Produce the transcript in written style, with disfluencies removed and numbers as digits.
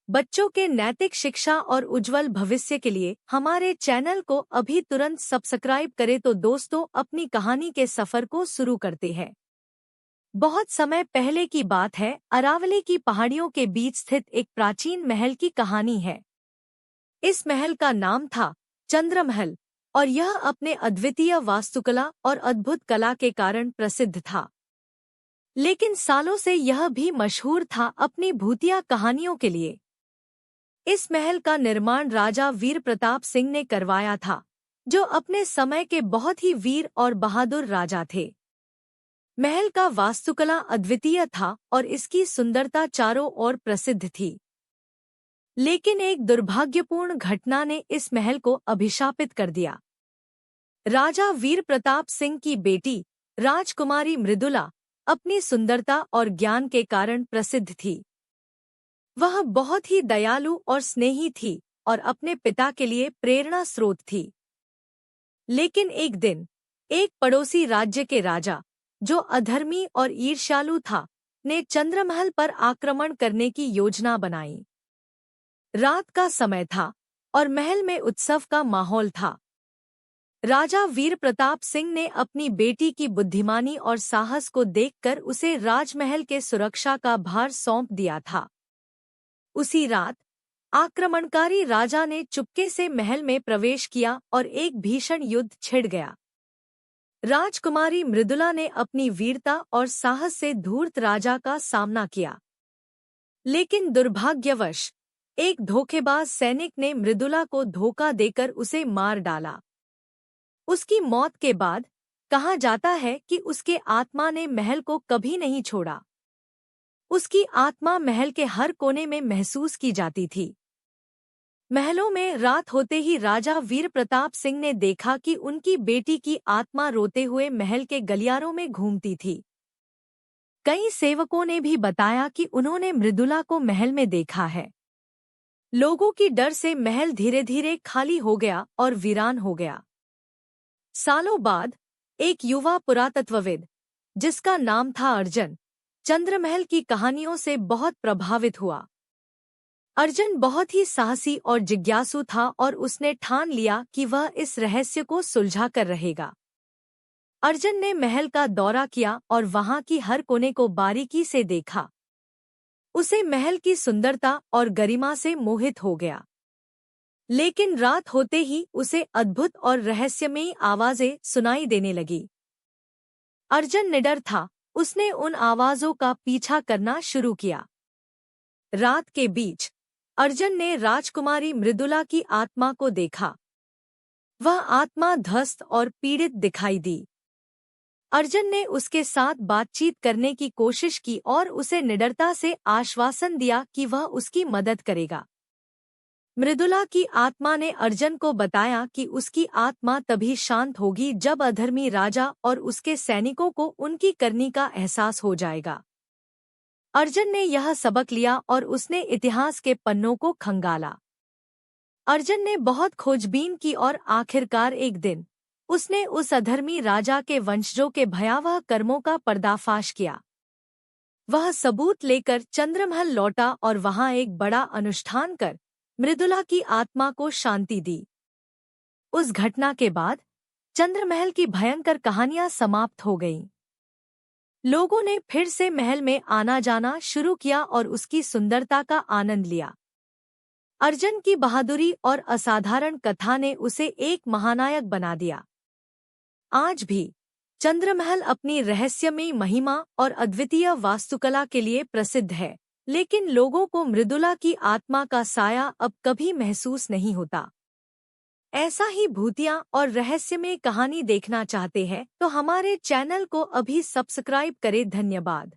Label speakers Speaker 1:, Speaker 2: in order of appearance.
Speaker 1: बच्चों के नैतिक शिक्षा और उज्जवल भविष्य के लिए हमारे चैनल को अभी तुरंत सब्सक्राइब करें। तो दोस्तों, अपनी कहानी के सफर को शुरू करते हैं। बहुत समय पहले की बात है। अरावली की पहाड़ियों के बीच स्थित एक प्राचीन महल की कहानी है। इस महल का नाम था चंद्रमहल और यह अपने अद्वितीय वास्तुकला और अद्भुत कला के कारण प्रसिद्ध था। लेकिन सालों से यह भी मशहूर था अपनी भूतिया कहानियों के लिए। इस महल का निर्माण राजा वीर प्रताप सिंह ने करवाया था, जो अपने समय के बहुत ही वीर और बहादुर राजा थे। महल का वास्तुकला अद्वितीय था और इसकी सुंदरता चारों ओर प्रसिद्ध थी। लेकिन एक दुर्भाग्यपूर्ण घटना ने इस महल को अभिशापित कर दिया। राजा वीर प्रताप सिंह की बेटी राजकुमारी मृदुला अपनी सुंदरता और ज्ञान के कारण प्रसिद्ध थी। वह बहुत ही दयालु और स्नेही थी और अपने पिता के लिए प्रेरणा स्रोत थी। लेकिन एक दिन एक पड़ोसी राज्य के राजा, जो अधर्मी और ईर्ष्यालु था, ने चंद्रमहल पर आक्रमण करने की योजना बनाई। रात का समय था और महल में उत्सव का माहौल था। राजा वीर प्रताप सिंह ने अपनी बेटी की बुद्धिमानी और साहस को देखकर उसे राजमहल के सुरक्षा का भार सौंप दिया था। उसी रात आक्रमणकारी राजा ने चुपके से महल में प्रवेश किया और एक भीषण युद्ध छिड़ गया। राजकुमारी मृदुला ने अपनी वीरता और साहस से धूर्त राजा का सामना किया। लेकिन दुर्भाग्यवश एक धोखेबाज सैनिक ने मृदुला को धोखा देकर उसे मार डाला। उसकी मौत के बाद कहा जाता है कि उसके आत्मा ने महल को कभी नहीं छोड़ा। उसकी आत्मा महल के हर कोने में महसूस की जाती थी। महलों में रात होते ही राजा वीर प्रताप सिंह ने देखा कि उनकी बेटी की आत्मा रोते हुए महल के गलियारों में घूमती थी। कई सेवकों ने भी बताया कि उन्होंने मृदुला को महल में देखा है। लोगों की डर से महल धीरे धीरे खाली हो गया और वीरान हो गया। सालों बाद एक युवा पुरातत्वविद, जिसका नाम था अर्जुन, चंद्रमहल की कहानियों से बहुत प्रभावित हुआ। अर्जुन बहुत ही साहसी और जिज्ञासु था और उसने ठान लिया कि वह इस रहस्य को सुलझा कर रहेगा। अर्जुन ने महल का दौरा किया और वहां की हर कोने को बारीकी से देखा। उसे महल की सुंदरता और गरिमा से मोहित हो गया। लेकिन रात होते ही उसे अद्भुत और रहस्यमयी आवाजें सुनाई देने लगी। अर्जुन निडर था। उसने उन आवाजों का पीछा करना शुरू किया। रात के बीच अर्जुन ने राजकुमारी मृदुला की आत्मा को देखा। वह आत्मा ध्वस्त और पीड़ित दिखाई दी। अर्जुन ने उसके साथ बातचीत करने की कोशिश की और उसे निडरता से आश्वासन दिया कि वह उसकी मदद करेगा। मृदुला की आत्मा ने अर्जुन को बताया कि उसकी आत्मा तभी शांत होगी जब अधर्मी राजा और उसके सैनिकों को उनकी करनी का एहसास हो जाएगा। अर्जुन ने यह सबक लिया और उसने इतिहास के पन्नों को खंगाला। अर्जुन ने बहुत खोजबीन की और आखिरकार एक दिन उसने उस अधर्मी राजा के वंशजों के भयावह कर्मों का पर्दाफाश किया। वह सबूत लेकर चंद्रमहल लौटा और वहां एक बड़ा अनुष्ठान कर मृदुला की आत्मा को शांति दी। उस घटना के बाद चंद्रमहल की भयंकर कहानियां समाप्त हो गईं। लोगों ने फिर से महल में आना जाना शुरू किया और उसकी सुंदरता का आनंद लिया। अर्जुन की बहादुरी और असाधारण कथा ने उसे एक महानायक बना दिया। आज भी चंद्रमहल अपनी रहस्यमयी महिमा और अद्वितीय वास्तुकला के लिए प्रसिद्ध है, लेकिन लोगों को मृदुला की आत्मा का साया अब कभी महसूस नहीं होता। ऐसा ही भूतिया और रहस्यमय कहानी देखना चाहते हैं तो हमारे चैनल को अभी सब्सक्राइब करें। धन्यवाद।